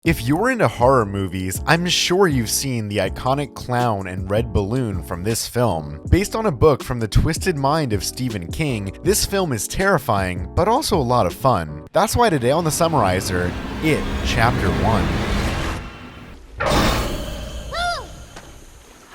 If you're into horror movies, I'm sure you've seen the iconic clown and red balloon from this film. Based on a book from the twisted mind of Stephen King, this film is terrifying, but also a lot of fun. That's why today on The Summarizer, It, Chapter 1.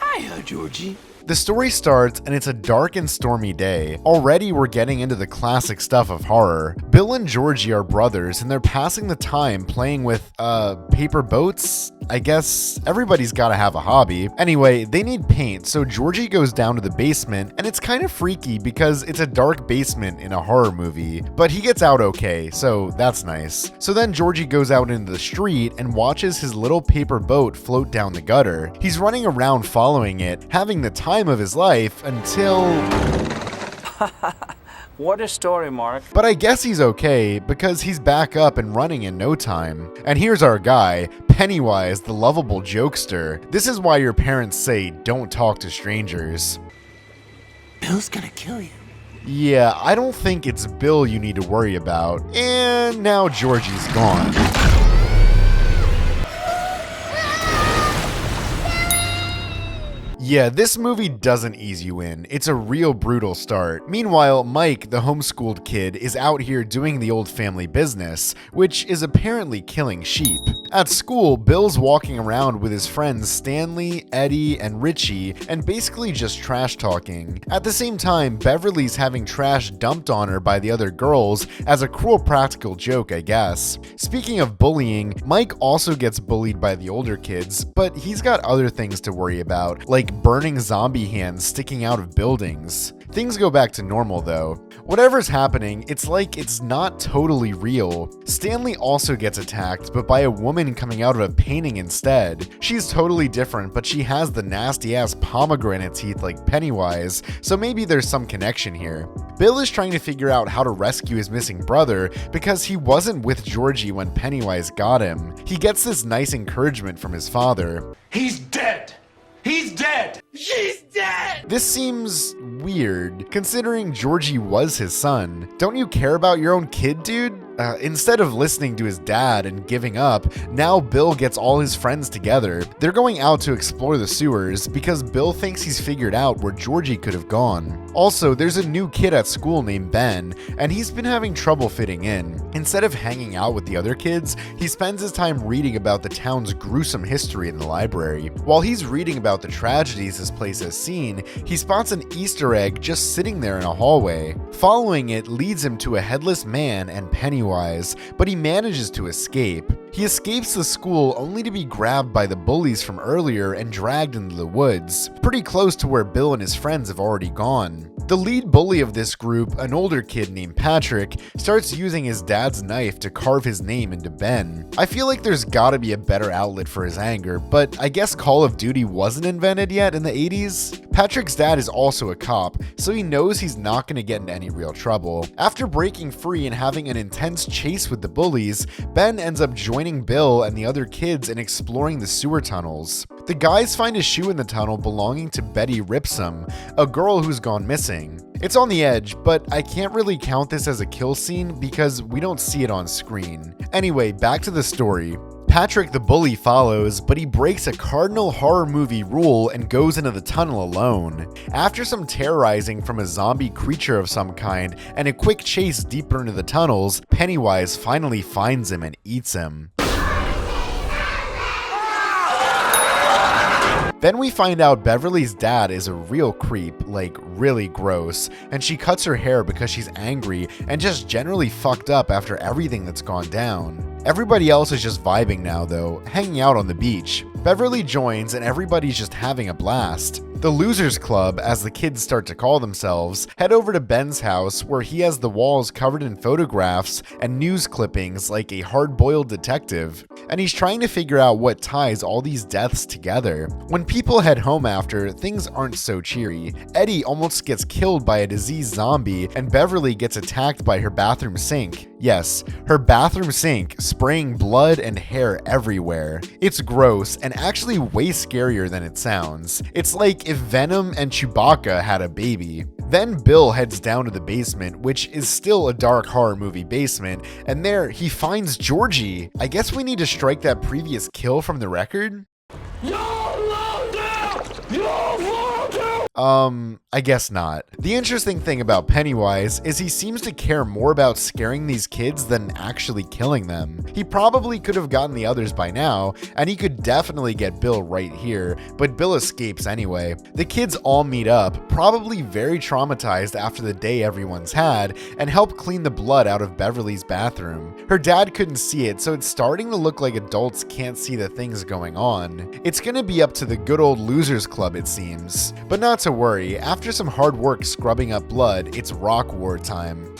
Hiya, Georgie. The story starts, and it's a dark and stormy day. Already we're getting into the classic stuff of horror. Bill and Georgie are brothers, and they're passing the time playing with, paper boats? I guess everybody's gotta have a hobby. Anyway, they need paint, so Georgie goes down to the basement, and it's kind of freaky because it's a dark basement in a horror movie. But he gets out okay, so that's nice. So then Georgie goes out into the street and watches his little paper boat float down the gutter. He's running around following it, having the time of his life until... What a story, Mark. But I guess he's okay because he's back up and running in no time. And here's our guy, Pennywise, the lovable jokester. This is why your parents say don't talk to strangers. Bill's gonna kill you. Yeah, I don't think it's Bill you need to worry about. And now Georgie's gone. Yeah, this movie doesn't ease you in. It's a real brutal start. Meanwhile, Mike, the homeschooled kid, is out here doing the old family business, which is apparently killing sheep. At school, Bill's walking around with his friends Stanley, Eddie, and Richie, and basically just trash talking. At the same time, Beverly's having trash dumped on her by the other girls as a cruel practical joke, I guess. Speaking of bullying, Mike also gets bullied by the older kids, but he's got other things to worry about, like burning zombie hands sticking out of buildings. Things go back to normal though. Whatever's happening, it's like it's not totally real. Stanley also gets attacked, but by a woman coming out of a painting instead. She's totally different, but she has the nasty ass pomegranate teeth like Pennywise, so maybe there's some connection here. Bill is trying to figure out how to rescue his missing brother because he wasn't with Georgie when Pennywise got him. He gets this nice encouragement from his father. He's dead! He's dead! She's dead! This seems weird, considering Georgie was his son. Don't you care about your own kid, dude? Instead of listening to his dad and giving up, now Bill gets all his friends together. They're going out to explore the sewers because Bill thinks he's figured out where Georgie could have gone. Also, there's a new kid at school named Ben, and he's been having trouble fitting in. Instead of hanging out with the other kids, he spends his time reading about the town's gruesome history in the library. While he's reading about the tragedies this place has seen, he spots an Easter egg just sitting there in a hallway. Following it leads him to a headless man and Pennywise, but he manages to escape. He escapes the school only to be grabbed by the bullies from earlier and dragged into the woods, pretty close to where Bill and his friends have already gone. The lead bully of this group, an older kid named Patrick, starts using his dad's knife to carve his name into Ben. I feel like there's gotta be a better outlet for his anger, but I guess Call of Duty wasn't invented yet in the 80s? Patrick's dad is also a cop, so he knows he's not gonna get into any real trouble. After breaking free and having an intense chase with the bullies, Ben ends up joining Bill and the other kids in exploring the sewer tunnels. The guys find a shoe in the tunnel belonging to Betty Ripsum, a girl who's gone missing. It's on the edge, but I can't really count this as a kill scene because we don't see it on screen. Anyway, back to the story. Patrick the bully follows, but he breaks a cardinal horror movie rule and goes into the tunnel alone. After some terrorizing from a zombie creature of some kind and a quick chase deeper into the tunnels, Pennywise finally finds him and eats him. Then we find out Beverly's dad is a real creep, like really gross, and she cuts her hair because she's angry and just generally fucked up after everything that's gone down. Everybody else is just vibing now though, hanging out on the beach. Beverly joins and everybody's just having a blast. The Losers Club, as the kids start to call themselves, head over to Ben's house where he has the walls covered in photographs and news clippings like a hard-boiled detective, and he's trying to figure out what ties all these deaths together. When people head home after, things aren't so cheery. Eddie almost gets killed by a diseased zombie, and Beverly gets attacked by her bathroom sink. Yes, her bathroom sink, spraying blood and hair everywhere. It's gross and actually way scarier than it sounds. It's like if Venom and Chewbacca had a baby. Then Bill heads down to the basement, which is still a dark horror movie basement, and there he finds Georgie. I guess we need to strike that previous kill from the record? I guess not. The interesting thing about Pennywise is he seems to care more about scaring these kids than actually killing them. He probably could have gotten the others by now, and he could definitely get Bill right here, but Bill escapes anyway. The kids all meet up, probably very traumatized after the day everyone's had, and help clean the blood out of Beverly's bathroom. Her dad couldn't see it, so it's starting to look like adults can't see the things going on. It's gonna be up to the good old losers club, it seems. But not to worry, after some hard work scrubbing up blood, it's rock war time.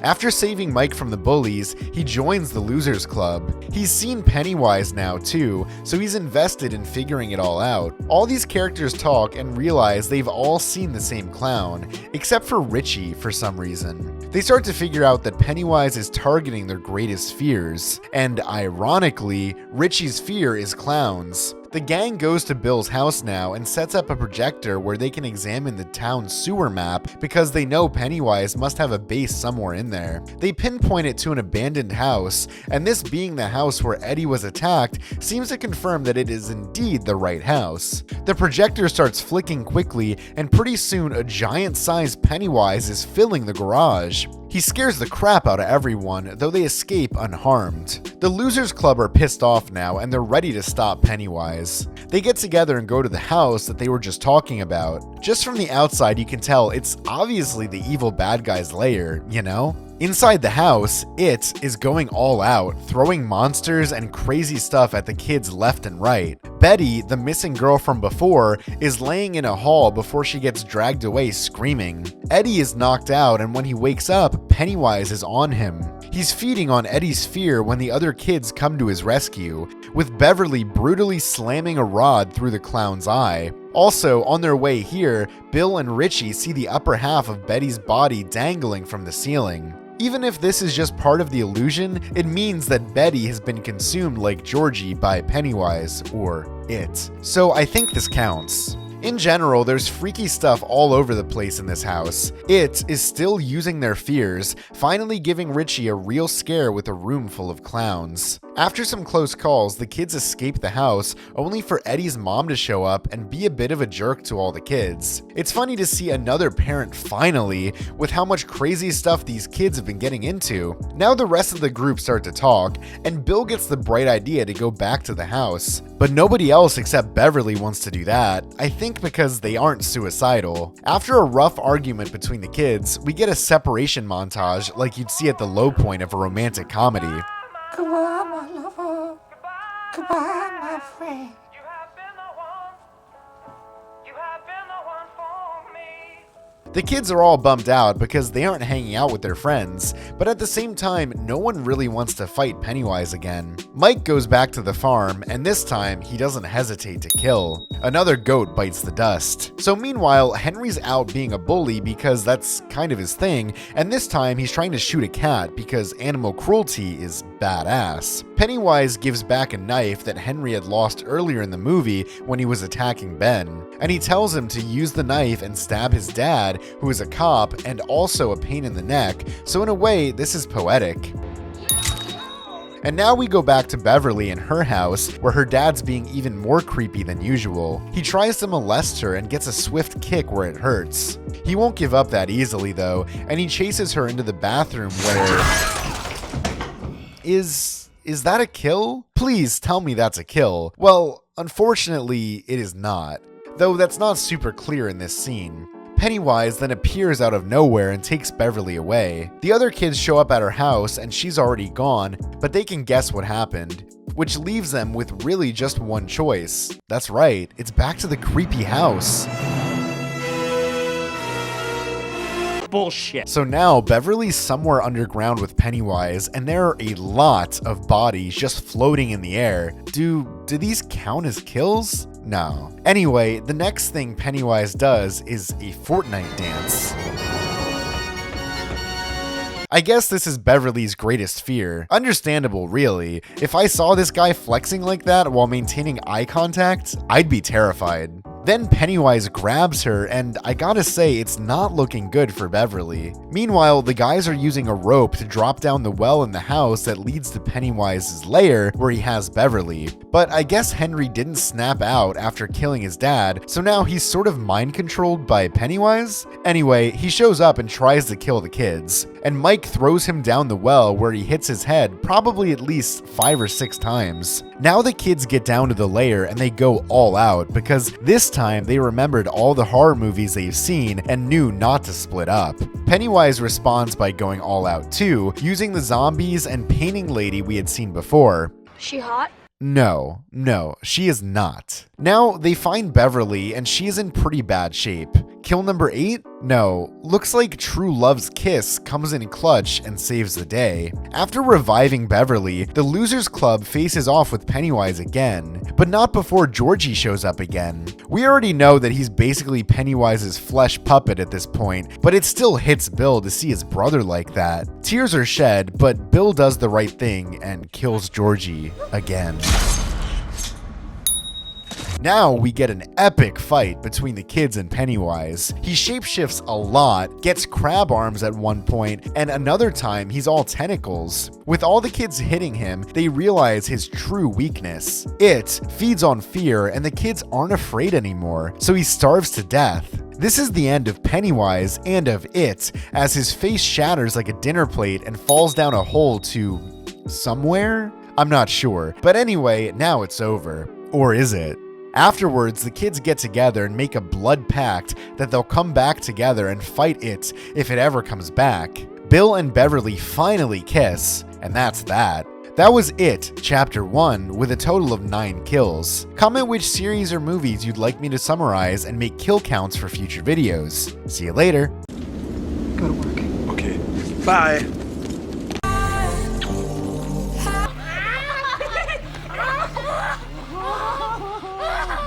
After saving Mike from the bullies, he joins the Losers Club. He's seen Pennywise now too, so he's invested in figuring it all out. All these characters talk and realize they've all seen the same clown, except for Richie for some reason. They start to figure out that Pennywise is targeting their greatest fears, and ironically, Richie's fear is clowns. The gang goes to Bill's house now and sets up a projector where they can examine the town sewer map because they know Pennywise must have a base somewhere in there. They pinpoint it to an abandoned house, and this being the house where Eddie was attacked seems to confirm that it is indeed the right house. The projector starts flicking quickly, and pretty soon a giant-sized Pennywise is filling the garage. He scares the crap out of everyone, though they escape unharmed. The Losers Club are pissed off now, and they're ready to stop Pennywise. They get together and go to the house that they were just talking about. Just from the outside, you can tell it's obviously the evil bad guy's lair, you know? Inside the house, it is going all out, throwing monsters and crazy stuff at the kids left and right. Betty, the missing girl from before, is laying in a hall before she gets dragged away screaming. Eddie is knocked out, and when he wakes up, Pennywise is on him. He's feeding on Eddie's fear when the other kids come to his rescue, with Beverly brutally slamming a rod through the clown's eye. Also, on their way here, Bill and Richie see the upper half of Betty's body dangling from the ceiling. Even if this is just part of the illusion, it means that Betty has been consumed like Georgie by Pennywise, or it. So I think this counts. In general, there's freaky stuff all over the place in this house. It is still using their fears, finally giving Richie a real scare with a room full of clowns. After some close calls, the kids escape the house, only for Eddie's mom to show up and be a bit of a jerk to all the kids. It's funny to see another parent finally, with how much crazy stuff these kids have been getting into. Now the rest of the group start to talk, and Bill gets the bright idea to go back to the house. But nobody else except Beverly wants to do that, I think because they aren't suicidal. After a rough argument between the kids, we get a separation montage like you'd see at the low point of a romantic comedy. Goodbye, my lover. Goodbye, my friend. You have been the one. You have been the one for me. The kids are all bummed out because they aren't hanging out with their friends, but at the same time, no one really wants to fight Pennywise again. Mike goes back to the farm, and this time, he doesn't hesitate to kill. Another goat bites the dust. So meanwhile, Henry's out being a bully because that's kind of his thing, and this time he's trying to shoot a cat because animal cruelty is badass. Pennywise gives back a knife that Henry had lost earlier in the movie when he was attacking Ben, and he tells him to use the knife and stab his dad, who is a cop and also a pain in the neck, so in a way, this is poetic. And now we go back to Beverly in her house, where her dad's being even more creepy than usual. He tries to molest her and gets a swift kick where it hurts. He won't give up that easily though, and he chases her into the bathroom where... Is that a kill? Please tell me that's a kill. Well, unfortunately, it is not. Though that's not super clear in this scene. Pennywise then appears out of nowhere and takes Beverly away. The other kids show up at her house and she's already gone, but they can guess what happened, which leaves them with really just one choice. That's right, it's back to the creepy house. Bullshit. So now Beverly's somewhere underground with Pennywise, and there are a lot of bodies just floating in the air. Do these count as kills? No. Anyway, the next thing Pennywise does is a Fortnite dance. I guess this is Beverly's greatest fear. Understandable, really. If I saw this guy flexing like that while maintaining eye contact, I'd be terrified. Then Pennywise grabs her, and I gotta say, it's not looking good for Beverly. Meanwhile, the guys are using a rope to drop down the well in the house that leads to Pennywise's lair where he has Beverly. But I guess Henry didn't snap out after killing his dad, so now he's sort of mind controlled by Pennywise? Anyway, he shows up and tries to kill the kids, and Mike throws him down the well where he hits his head probably at least 5 or 6 times. Now the kids get down to the lair and they go all out because this time they remembered all the horror movies they've seen and knew not to split up. Pennywise responds by going all out too, using the zombies and painting lady we had seen before. She hot? No, she is not. Now they find Beverly and she is in pretty bad shape. Kill number 8? No, looks like True Love's kiss comes in clutch and saves the day. After reviving Beverly, the Losers Club faces off with Pennywise again, but not before Georgie shows up again. We already know that he's basically Pennywise's flesh puppet at this point, but it still hits Bill to see his brother like that. Tears are shed, but Bill does the right thing and kills Georgie again. Now we get an epic fight between the kids and Pennywise. He shapeshifts a lot, gets crab arms at one point, and another time he's all tentacles. With all the kids hitting him, they realize his true weakness. It feeds on fear, and the kids aren't afraid anymore, so he starves to death. This is the end of Pennywise and of It, as his face shatters like a dinner plate and falls down a hole to somewhere? I'm not sure, but anyway, now it's over. Or is it? Afterwards, the kids get together and make a blood pact that they'll come back together and fight it if it ever comes back. Bill and Beverly finally kiss, and that's that. That was It, Chapter 1, with a total of 9 kills. Comment which series or movies you'd like me to summarize and make kill counts for future videos. See you later. Go to work. Okay. Bye.